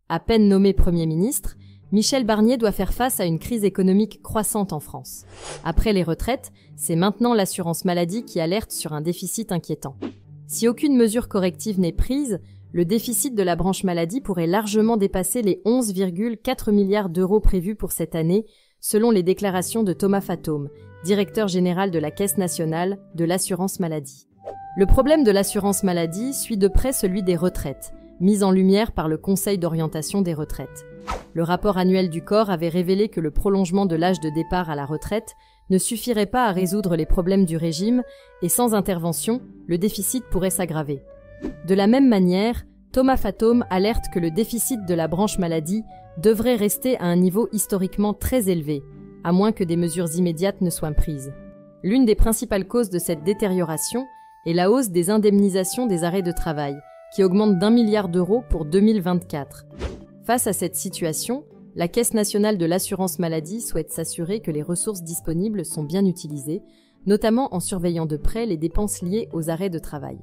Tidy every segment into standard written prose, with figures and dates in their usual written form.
À peine nommé Premier ministre, Michel Barnier doit faire face à une crise économique croissante en France. Après les retraites, c'est maintenant l'assurance maladie qui alerte sur un déficit inquiétant. Si aucune mesure corrective n'est prise, le déficit de la branche maladie pourrait largement dépasser les 11,4 milliards d'euros prévus pour cette année, selon les déclarations de Thomas Fatome, directeur général de la Caisse nationale de l'assurance maladie. Le problème de l'assurance maladie suit de près celui des retraites, mis en lumière par le Conseil d'orientation des retraites. Le rapport annuel du corps avait révélé que le prolongement de l'âge de départ à la retraite ne suffirait pas à résoudre les problèmes du régime et sans intervention, le déficit pourrait s'aggraver. De la même manière, Thomas Fatome alerte que le déficit de la branche maladie devrait rester à un niveau historiquement très élevé, à moins que des mesures immédiates ne soient prises. L'une des principales causes de cette détérioration est la hausse des indemnisations des arrêts de travail, qui augmente d'1 milliard d'euros pour 2024. Face à cette situation, la Caisse nationale de l'assurance maladie souhaite s'assurer que les ressources disponibles sont bien utilisées, notamment en surveillant de près les dépenses liées aux arrêts de travail.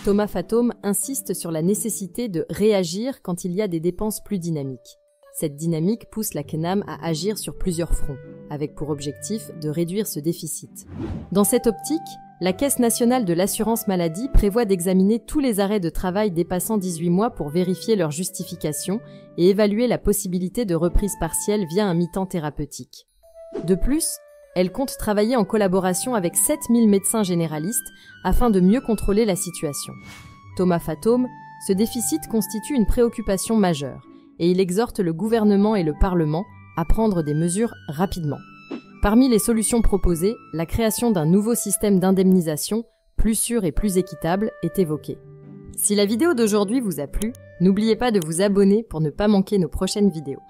Thomas Fatome insiste sur la nécessité de réagir quand il y a des dépenses plus dynamiques. Cette dynamique pousse la CNAM à agir sur plusieurs fronts, avec pour objectif de réduire ce déficit. Dans cette optique, la Caisse nationale de l'assurance maladie prévoit d'examiner tous les arrêts de travail dépassant 18 mois pour vérifier leur justification et évaluer la possibilité de reprise partielle via un mi-temps thérapeutique. De plus, elle compte travailler en collaboration avec 7000 médecins généralistes afin de mieux contrôler la situation. Thomas Fatome, ce déficit constitue une préoccupation majeure et il exhorte le gouvernement et le Parlement à prendre des mesures rapidement. Parmi les solutions proposées, la création d'un nouveau système d'indemnisation, plus sûr et plus équitable, est évoquée. Si la vidéo d'aujourd'hui vous a plu, n'oubliez pas de vous abonner pour ne pas manquer nos prochaines vidéos.